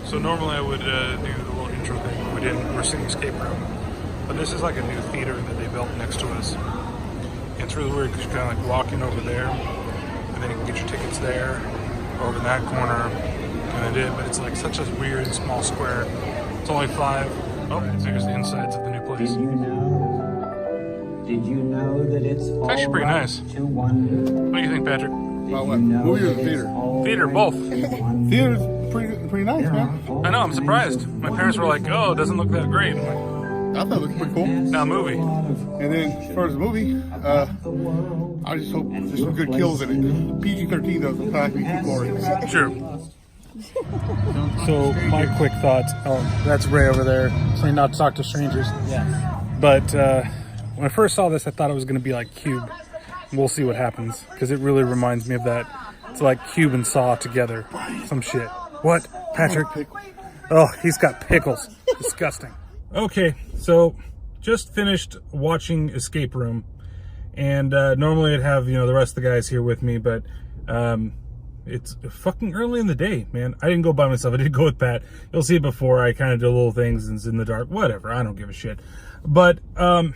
So normally I would do the little intro thing. We didn't. We're seeing Escape Room, but this is like a new theater that they built next to us. And it's really weird because you're kind of like walking over there, and then you can get your tickets there, or over in that corner, and it. But it's like such a weird small square. It's only 5. Oh, there's the insides of the new place. Did you know that it's Actually pretty nice. to wonder? What do you think, Patrick? About what? Movie or the theater? Theater, both. Theater's pretty nice, man. I know. I'm surprised. My parents were like, "Oh, it doesn't look that great." I'm like, I thought it looked pretty cool. now, movie. And then, as far as the movie, I just hope there's some good kills in it. PG-13 doesn't have to be too gory. True. So, my quick thoughts. Oh, that's Ray over there saying not to talk to strangers. Yes. But when I first saw this, I thought it was going to be like Cube. We'll see what happens, because it really reminds me of that. It's like Cube and Saw together. Some shit. What? Patrick? Oh, he's got pickles. Disgusting. Okay, so just finished watching Escape Room. And normally I'd have, the rest of the guys here with me, but it's fucking early in the day, man. I didn't go by myself. I did go with Pat. You'll see it before. I kind of do little things and it's in the dark. Whatever. I don't give a shit. But I'm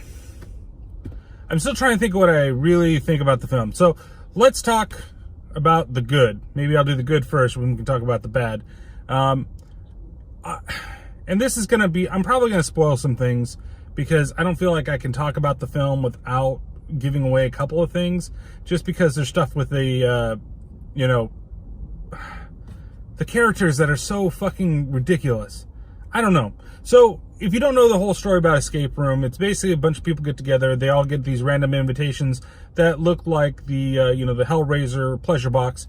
still trying to think of what I really think about the film. So let's talk about the good. Maybe I'll do the good first when we can talk about the bad. And this is going to be, I'm probably going to spoil some things because I don't feel like I can talk about the film without giving away a couple of things, just because there's stuff with the characters that are so fucking ridiculous. I don't know. So if you don't know the whole story about Escape Room, it's basically a bunch of people get together. They all get these random invitations that look like the Hellraiser pleasure box.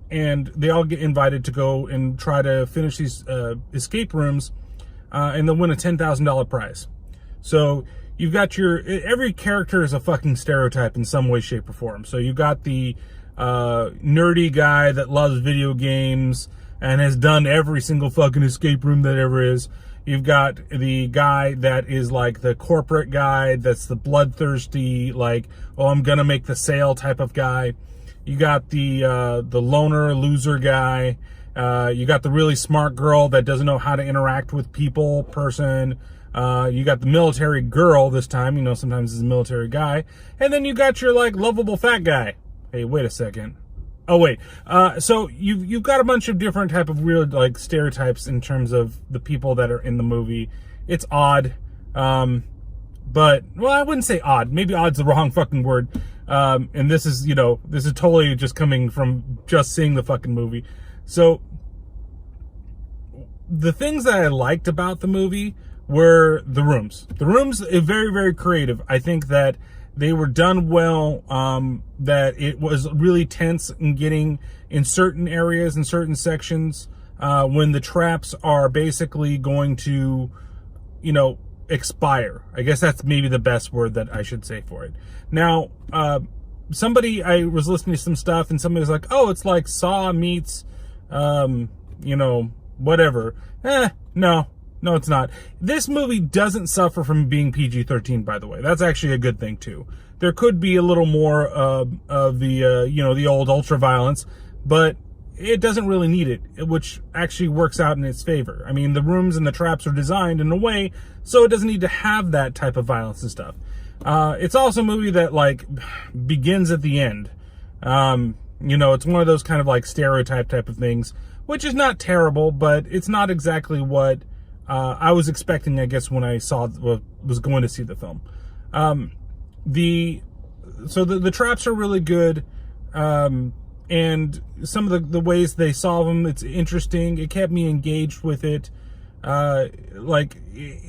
And they all get invited to go and try to finish these escape rooms, and they'll win a $10,000 prize. So you've got every character is a fucking stereotype in some way, shape, or form. So you've got the nerdy guy that loves video games and has done every single fucking escape room that ever is. You've got the guy that is like the corporate guy, that's the bloodthirsty, like, oh, I'm gonna make the sale type of guy. You got the loner loser guy. You got the really smart girl that doesn't know how to interact with people person. You got the military girl this time. Sometimes it's a military guy. And then you got your like lovable fat guy. Hey, wait a second. Oh wait. So you've got a bunch of different type of weird like stereotypes in terms of the people that are in the movie. It's odd. But well, I wouldn't say odd. Maybe odd's the wrong fucking word. And this is totally just coming from just seeing the fucking movie. So the things that I liked about the movie were the rooms. The rooms are very, very creative. I think that they were done well, that it was really tense in getting in certain areas and certain sections, when the traps are basically going to, expire. I guess that's maybe the best word that I should say for it. Now, I was listening to some stuff and somebody was like, oh, it's like Saw meets, whatever. No, it's not. This movie doesn't suffer from being PG-13, by the way. That's actually a good thing, too. There could be a little more of the old ultra-violence, but it doesn't really need it, which actually works out in its favor. I mean, the rooms and the traps are designed in a way so it doesn't need to have that type of violence and stuff. It's also a movie that, like, begins at the end. It's one of those kind of, like, stereotype type of things, which is not terrible, but it's not exactly what I was expecting, I guess, when I was going to see the film. The traps are really good, and some of the ways they solve them, it's interesting. It kept me engaged with it.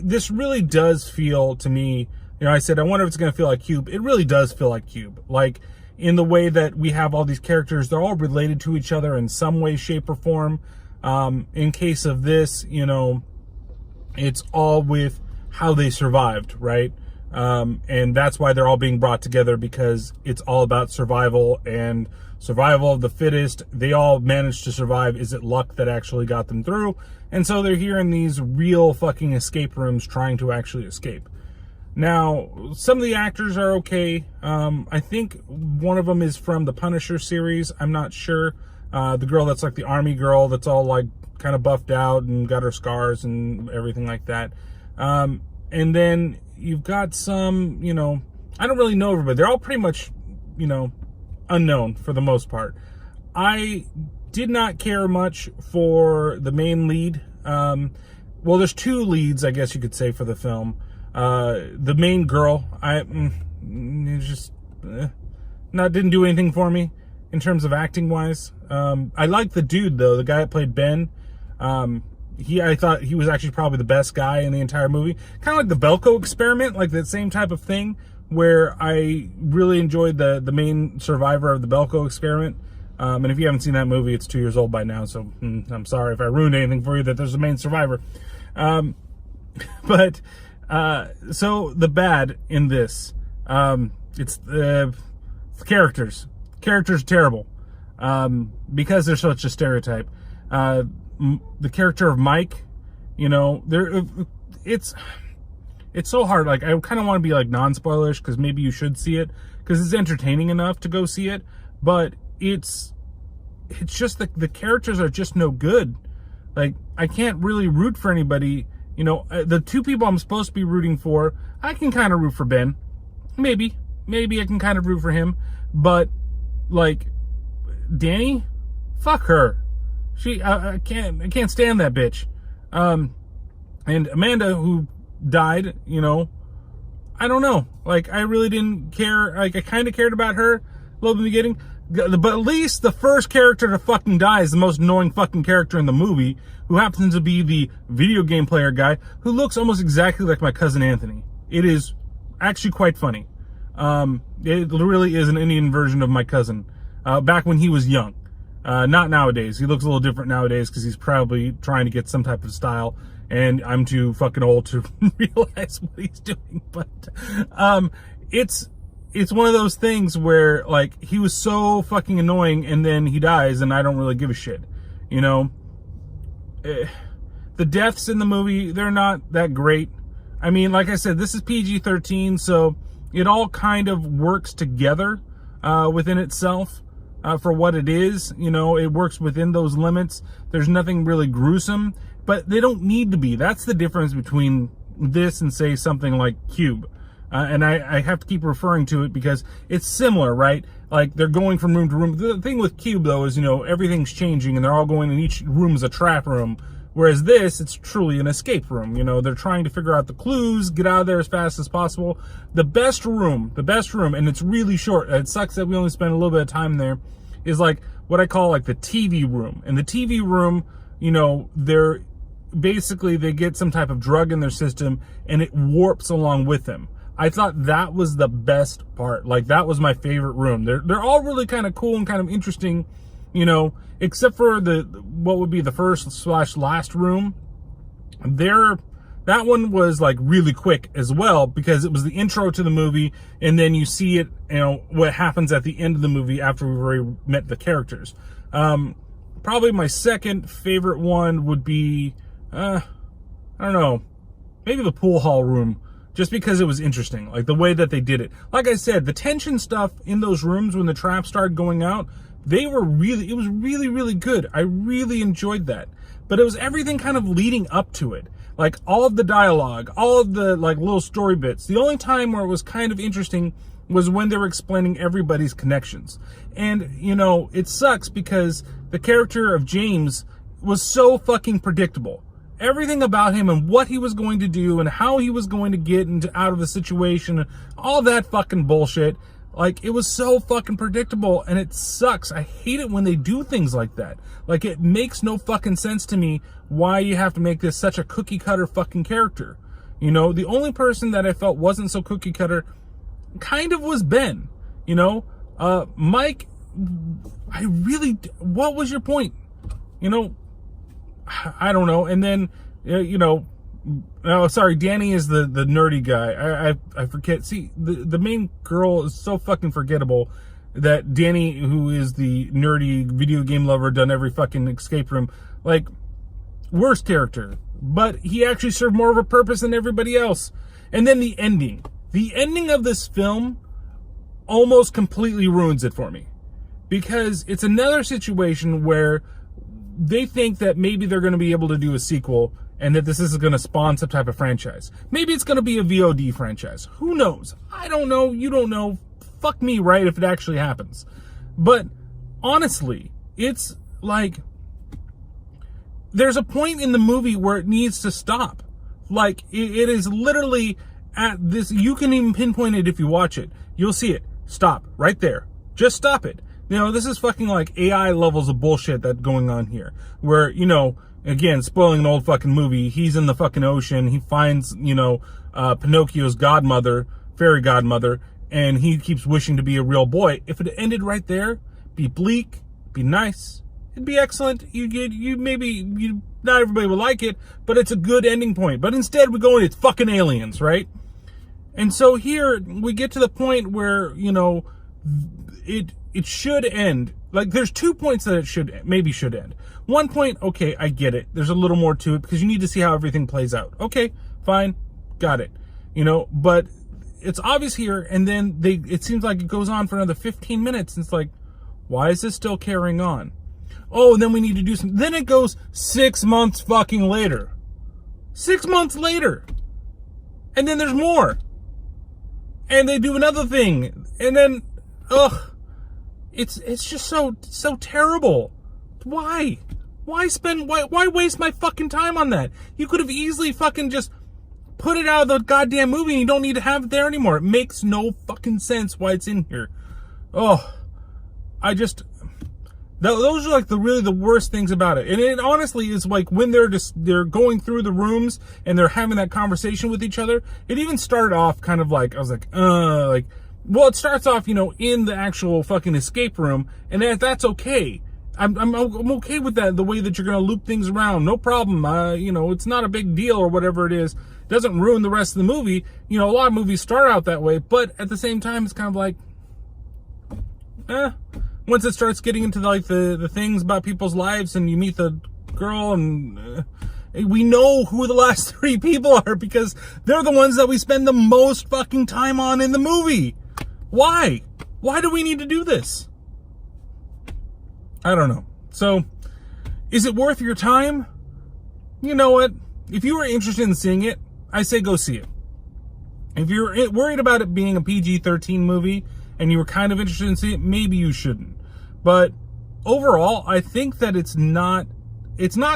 This really does feel to me, I said, I wonder if it's going to feel like Cube. It really does feel like Cube. Like, in the way that we have all these characters, they're all related to each other in some way, shape, or form. In case of this, it's all with how they survived, right? And that's why they're all being brought together, because it's all about survival and survival of the fittest. They all managed to survive. Is it luck that actually got them through? And so they're here in these real fucking escape rooms trying to actually escape. Now, some of the actors are okay. I think one of them is from the Punisher series. I'm not sure. The girl that's like the army girl that's all like kind of buffed out and got her scars and everything like that. And then you've got some, you know, I don't really know everybody. They're all pretty much, you know, unknown for the most part. I did not care much for the main lead. Well, there's two leads, I guess you could say, for the film. The main girl, didn't do anything for me in terms of acting wise. I like the dude though, the guy that played Ben. I thought he was actually probably the best guy in the entire movie. Kind of like the Belko Experiment, like that same type of thing, where I really enjoyed the main survivor of the Belko Experiment. And if you haven't seen that movie, it's 2 years old by now, so I'm sorry if I ruined anything for you that there's a main survivor. So the bad in this, it's the characters. Characters are terrible, because they're such a stereotype. The character of Mike, you know, it's so hard. Like, I kind of want to be like non-spoilerish, because maybe you should see it, because it's entertaining enough to go see it, but it's just the characters are just no good. Like, I can't really root for anybody. You know, the two people I'm supposed to be rooting for, I can kind of root for Ben. Maybe I can kind of root for him. But, like, Danny, fuck her. I can't stand that bitch. And Amanda, who died, you know, I don't know. Like, I really didn't care. Like, I kind of cared about her a little bit in the beginning. But at least the first character to fucking die is the most annoying fucking character in the movie, who happens to be the video game player guy who looks almost exactly like my cousin Anthony. It is actually quite funny. It really is an Indian version of my cousin, back when he was young. Not nowadays. He looks a little different nowadays because he's probably trying to get some type of style, and I'm too fucking old to realize what he's doing. But it's one of those things where, like, he was so fucking annoying and then he dies and I don't really give a shit, you know. The deaths in the movie, they're not that great. I mean, like I said, this is PG-13, so it all kind of works together within itself for what it is. You know, it works within those limits. There's nothing really gruesome, but they don't need to be. That's the difference between this and, say, something like Cube. And I have to keep referring to it because it's similar, right? Like, they're going from room to room. The thing with Cube, though, is, you know, everything's changing and they're all going in, each room is a trap room. Whereas this, it's truly an escape room. You know, they're trying to figure out the clues, get out of there as fast as possible. The best room, and it's really short. It sucks that we only spend a little bit of time there, is like what I call like the TV room. And the TV room, you know, they get some type of drug in their system and it warps along with them. I thought that was the best part. Like, that was my favorite room. They're all really kind of cool and kind of interesting, you know, except for what would be the first/last room. That one was like really quick as well, because it was the intro to the movie, and then you see it, you know, what happens at the end of the movie after we've already met the characters. Probably my second favorite one would be, I don't know, maybe the pool hall room. Just because it was interesting, like the way that they did it. Like I said, the tension stuff in those rooms when the traps started going out, it was really, really good. I really enjoyed that. But it was everything kind of leading up to it. Like, all of the dialogue, all of the, like, little story bits. The only time where it was kind of interesting was when they were explaining everybody's connections. And, you know, it sucks because the character of James was so fucking predictable. Everything about him and what he was going to do and how he was going to get out of the situation, all that fucking bullshit. Like, it was so fucking predictable, and it sucks. I hate it when they do things like that. Like, it makes no fucking sense to me why you have to make this such a cookie cutter fucking character. You know, the only person that I felt wasn't so cookie cutter kind of was Ben. You know, Mike, what was your point? You know, I don't know. And then, you know, Danny is the nerdy guy. I forget. See, the main girl is so fucking forgettable that Danny, who is the nerdy video game lover, done every fucking escape room, like, worst character. But he actually served more of a purpose than everybody else. And then the ending. The ending of this film almost completely ruins it for me. Because it's another situation where they think that maybe they're going to be able to do a sequel and that this is going to spawn some type of franchise. Maybe it's going to be a VOD franchise. Who knows? I don't know. You don't know. Fuck me, right, if it actually happens. But honestly, it's like there's a point in the movie where it needs to stop. Like, it is literally at this, you can even pinpoint it if you watch it. You'll see it. Stop. Right there. Just stop it. You know, this is fucking like AI levels of bullshit that's going on here. Where, you know, again, spoiling an old fucking movie, he's in the fucking ocean, he finds, you know, Pinocchio's godmother, fairy godmother, and he keeps wishing to be a real boy. If it ended right there, be bleak, be nice, it'd be excellent. Not everybody would like it, but it's a good ending point. But instead we go in, it's fucking aliens, right? And so here we get to the point where, you know, it should end. Like, there's 2 points that it should end. One point, okay, I get it. There's a little more to it because you need to see how everything plays out. Okay, fine, got it. You know, but it's obvious here, and then it seems like it goes on for another 15 minutes. And it's like, why is this still carrying on? Oh, and then we need to do some. Then it goes 6 months fucking later. 6 months later. And then there's more. And they do another thing. And then, ugh. It's just so terrible. Why? Why waste my fucking time on that? You could have easily fucking just put it out of the goddamn movie and you don't need to have it there anymore. It makes no fucking sense why it's in here. Oh, those are like really the worst things about it. And it honestly is like when they're going through the rooms and they're having that conversation with each other. It even started off kind of like, I was like, well, it starts off, you know, in the actual fucking escape room, and that's okay. I'm okay with that, the way that you're going to loop things around. No problem. You know, it's not a big deal or whatever it is. It doesn't ruin the rest of the movie. You know, a lot of movies start out that way, but at the same time, it's kind of like, once it starts getting into like the things about people's lives and you meet the girl and we know who the last 3 people are because they're the ones that we spend the most fucking time on in the movie. Why? Why do we need to do this? I don't know. So, is it worth your time? You know what? If you were interested in seeing it, I say go see it. If you're worried about it being a PG-13 movie and you were kind of interested in seeing it, maybe you shouldn't. But overall, I think that it's not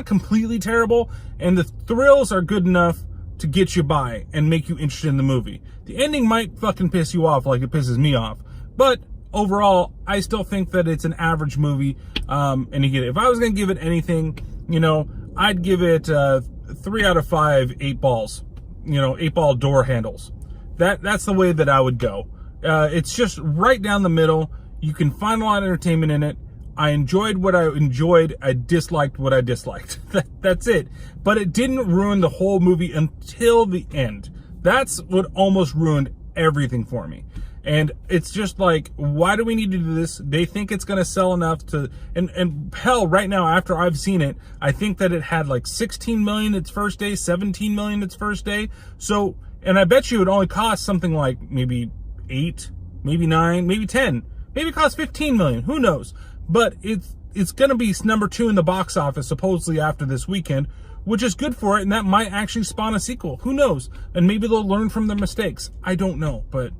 completely terrible, and the thrills are good enough to get you by and make you interested in the movie. The ending might fucking piss you off like it pisses me off, but overall, I still think that it's an average movie. And you get it. If I was going to give it anything, you know, I'd give it 3 out of 5 8 balls. You know, 8-ball door handles. That's the way that I would go. It's just right down the middle. You can find a lot of entertainment in it. I enjoyed what I enjoyed. I disliked what I disliked. That's it. But it didn't ruin the whole movie until the end. That's what almost ruined everything for me. And it's just like, why do we need to do this? They think it's going to sell enough to, and hell, right now, after I've seen it, I think that it had like 16 million its first day, 17 million its first day. So, and I bet you it only cost something like maybe 8, maybe 9, maybe 10. Maybe it cost 15 million. Who knows? But it's going to be number 2 in the box office, supposedly after this weekend, which is good for it. And that might actually spawn a sequel. Who knows? And maybe they'll learn from their mistakes. I don't know. But,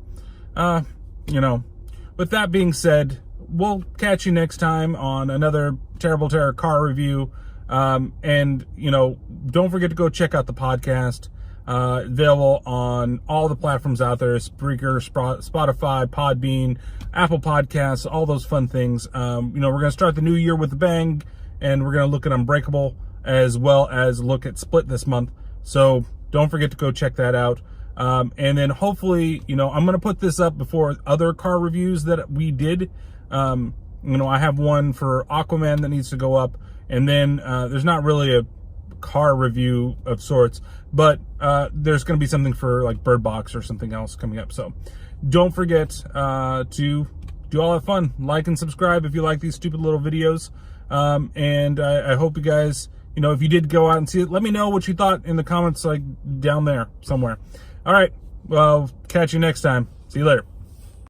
you know, with that being said, we'll catch you next time on another Terrible Terror car review. And, you know, don't forget to go check out the podcast. Available on all the platforms out there: Spreaker, Spotify, Podbean, Apple Podcasts, all those fun things. You know, we're going to start the new year with a bang, and we're going to look at Unbreakable as well as look at Split this month. So don't forget to go check that out. And then hopefully, you know, I'm going to put this up before other car reviews that we did. You know, I have one for Aquaman that needs to go up, and then there's not really a car review of sorts, but there's going to be something for like Bird Box or something else coming up. So don't forget to do all that fun. Like and subscribe if you like these stupid little videos. And I hope you guys, you know, if you did go out and see it, let me know what you thought in the comments, like down there somewhere. All right, well, catch you next time. See you later.